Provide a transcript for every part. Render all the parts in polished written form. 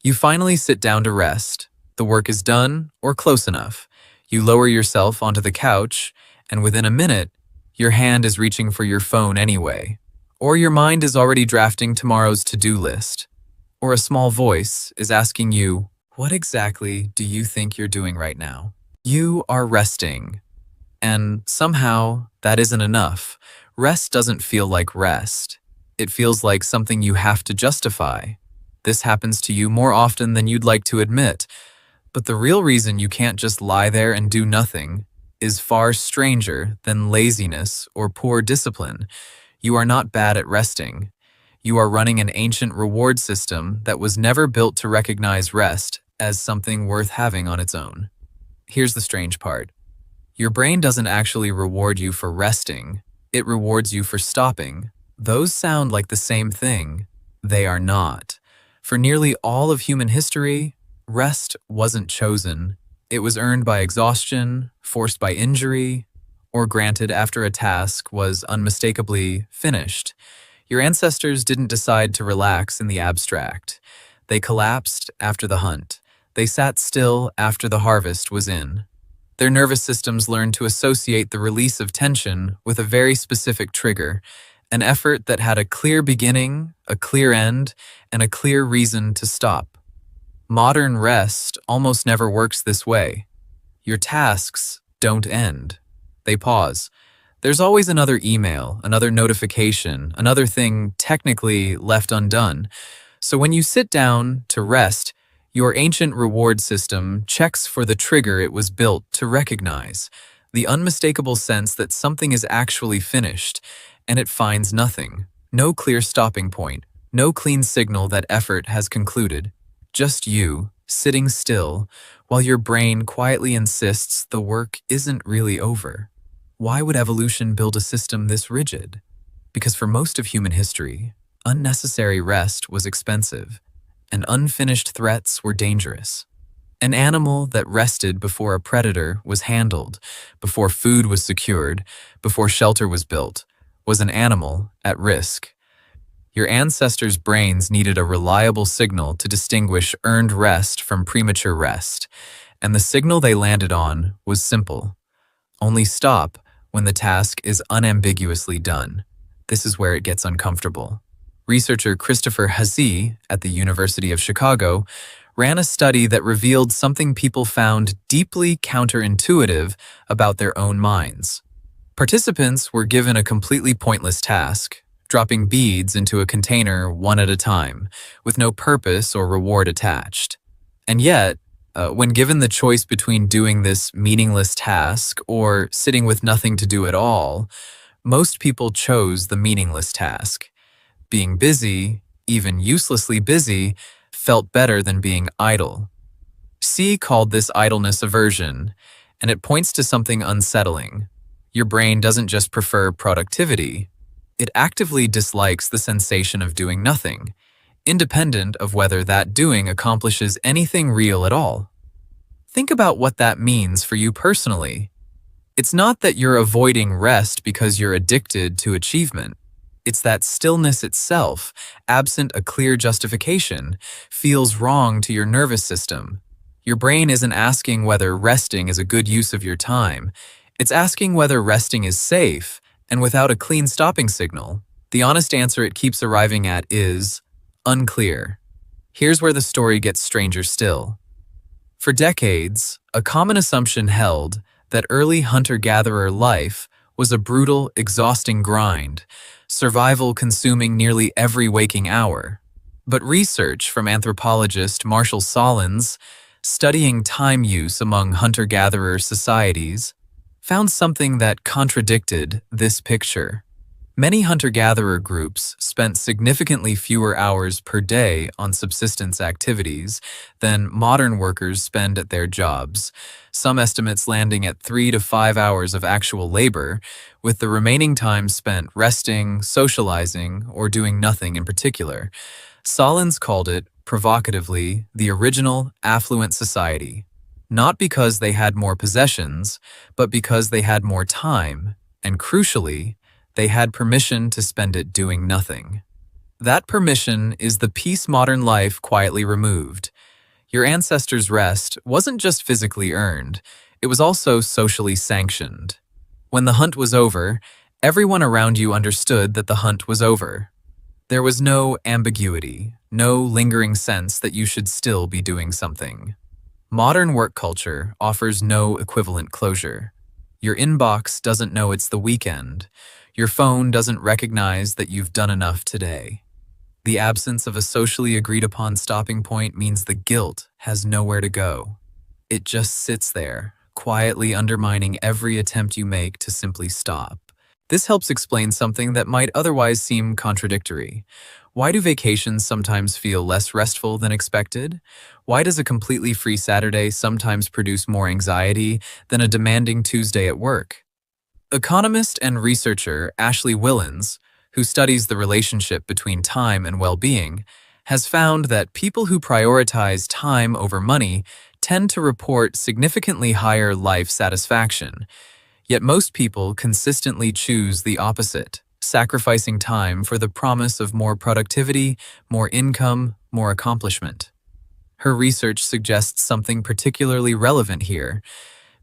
You finally sit down to rest. The work is done, or close enough. You lower yourself onto the couch, and within a minute, your hand is reaching for your phone anyway. Or your mind is already drafting tomorrow's to-do list. Or a small voice is asking you, what exactly do you think you're doing right now? You are resting. And somehow, that isn't enough. Rest doesn't feel like rest. It feels like something you have to justify. This happens to you more often than you'd like to admit. But the real reason you can't just lie there and do nothing is far stranger than laziness or poor discipline. You are not bad at resting. You are running an ancient reward system that was never built to recognize rest as something worth having on its own. Here's the strange part. Your brain doesn't actually reward you for resting. It rewards you for stopping. Those sound like the same thing. They are not. For nearly all of human history, rest wasn't chosen. It was earned by exhaustion, forced by injury, or granted after a task was unmistakably finished. Your ancestors didn't decide to relax in the abstract. They collapsed after the hunt. They sat still after the harvest was in. Their nervous systems learned to associate the release of tension with a very specific trigger, an effort that had a clear beginning, a clear end, and a clear reason to stop. Modern rest almost never works this way. Your tasks don't end. They pause. There's always another email, another notification, another thing technically left undone. So when you sit down to rest, your ancient reward system checks for the trigger it was built to recognize, the unmistakable sense that something is actually finished, and it finds nothing. No clear stopping point, no clean signal that effort has concluded. Just you, sitting still, while your brain quietly insists the work isn't really over. Why would evolution build a system this rigid? Because for most of human history, unnecessary rest was expensive, and unfinished threats were dangerous. An animal that rested before a predator was handled, before food was secured, before shelter was built, was an animal at risk. Your ancestors' brains needed a reliable signal to distinguish earned rest from premature rest, and the signal they landed on was simple. Only stop when the task is unambiguously done. This is where it gets uncomfortable. Researcher Christopher Hazy at the University of Chicago ran a study that revealed something people found deeply counterintuitive about their own minds. Participants were given a completely pointless task, dropping beads into a container one at a time, with no purpose or reward attached. And yet, when given the choice between doing this meaningless task or sitting with nothing to do at all, most people chose the meaningless task. Being busy, even uselessly busy, felt better than being idle. C called this idleness aversion, and it points to something unsettling. Your brain doesn't just prefer productivity. It actively dislikes the sensation of doing nothing, independent of whether that doing accomplishes anything real at all. Think about what that means for you personally. It's not that you're avoiding rest because you're addicted to achievement. It's that stillness itself, absent a clear justification, feels wrong to your nervous system. Your brain isn't asking whether resting is a good use of your time. It's asking whether resting is safe, and without a clean stopping signal, the honest answer it keeps arriving at is unclear. Here's where the story gets stranger still. For decades, a common assumption held that early hunter-gatherer life was a brutal, exhausting grind, survival consuming nearly every waking hour. But research from anthropologist Marshall Solins, studying time use among hunter-gatherer societies, found something that contradicted this picture. Many hunter-gatherer groups spent significantly fewer hours per day on subsistence activities than modern workers spend at their jobs, some estimates landing at 3 to 5 hours of actual labor, with the remaining time spent resting, socializing, or doing nothing in particular. Solins called it, provocatively, the original affluent society, not because they had more possessions, but because they had more time, and crucially, they had permission to spend it doing nothing. That permission is the piece modern life quietly removed. Your ancestors' rest wasn't just physically earned, it was also socially sanctioned. When the hunt was over, everyone around you understood that the hunt was over. There was no ambiguity, no lingering sense that you should still be doing something. Modern work culture offers no equivalent closure. Your inbox doesn't know it's the weekend. Your phone doesn't recognize that you've done enough today. The absence of a socially agreed upon stopping point means the guilt has nowhere to go. It just sits there, quietly undermining every attempt you make to simply stop. This helps explain something that might otherwise seem contradictory. Why do vacations sometimes feel less restful than expected? Why does a completely free Saturday sometimes produce more anxiety than a demanding Tuesday at work? Economist and researcher Ashley Willens, who studies the relationship between time and well-being, has found that people who prioritize time over money tend to report significantly higher life satisfaction. Yet most people consistently choose the opposite, sacrificing time for the promise of more productivity, more income, more accomplishment. Her research suggests something particularly relevant here.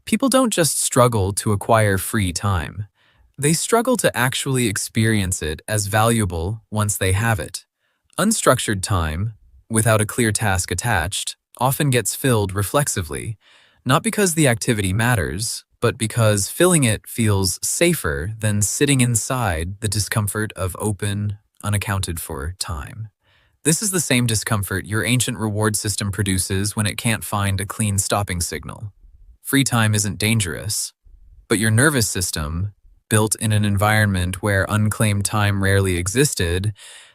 People don't just struggle to acquire free time. They struggle to actually experience it as valuable once they have it. Unstructured time, without a clear task attached, often gets filled reflexively, not because the activity matters, but because filling it feels safer than sitting inside the discomfort of open, unaccounted for time. This is the same discomfort your ancient reward system produces when it can't find a clean stopping signal. Free time isn't dangerous, but your nervous system, built in an environment where unclaimed time rarely existed,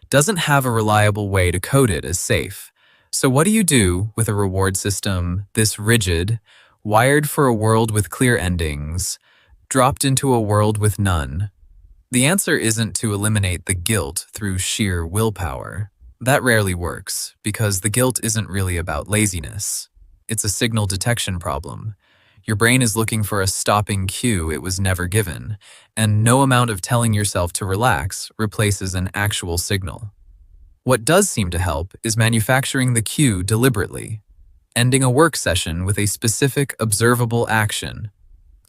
doesn't have a reliable way to code it as safe. So what do you do with a reward system this rigid, wired for a world with clear endings, dropped into a world with none? The answer isn't to eliminate the guilt through sheer willpower. That rarely works, because the guilt isn't really about laziness. It's a signal detection problem. Your brain is looking for a stopping cue it was never given, and no amount of telling yourself to relax replaces an actual signal. What does seem to help is manufacturing the cue deliberately, ending a work session with a specific observable action,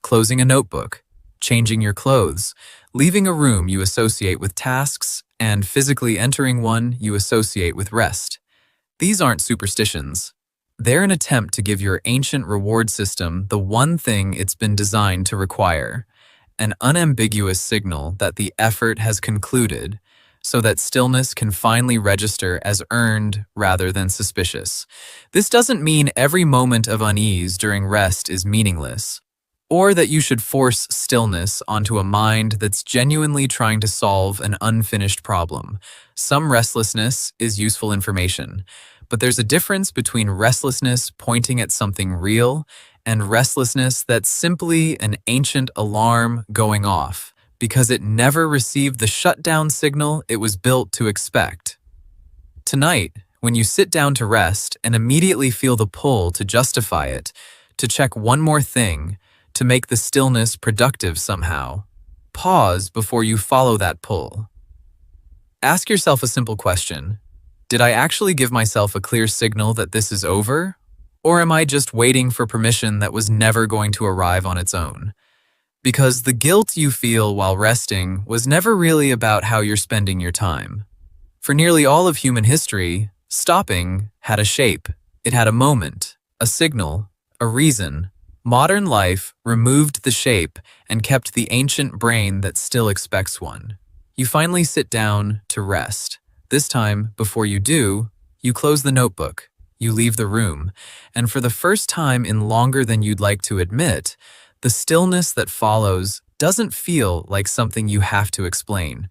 closing a notebook, changing your clothes, leaving a room you associate with tasks, and physically entering one you associate with rest. These aren't superstitions. They're an attempt to give your ancient reward system the one thing it's been designed to require, an unambiguous signal that the effort has concluded, so that stillness can finally register as earned rather than suspicious. This doesn't mean every moment of unease during rest is meaningless, or that you should force stillness onto a mind that's genuinely trying to solve an unfinished problem. Some restlessness is useful information, but there's a difference between restlessness pointing at something real and restlessness that's simply an ancient alarm going off because it never received the shutdown signal it was built to expect. Tonight, when you sit down to rest and immediately feel the pull to justify it, to check one more thing, to make the stillness productive somehow, pause before you follow that pull. Ask yourself a simple question. Did I actually give myself a clear signal that this is over? Or am I just waiting for permission that was never going to arrive on its own? Because the guilt you feel while resting was never really about how you're spending your time. For nearly all of human history, stopping had a shape. It had a moment, a signal, a reason. Modern life removed the shape and kept the ancient brain that still expects one. You finally sit down to rest. This time, before you do, you close the notebook, you leave the room, and for the first time in longer than you'd like to admit, the stillness that follows doesn't feel like something you have to explain.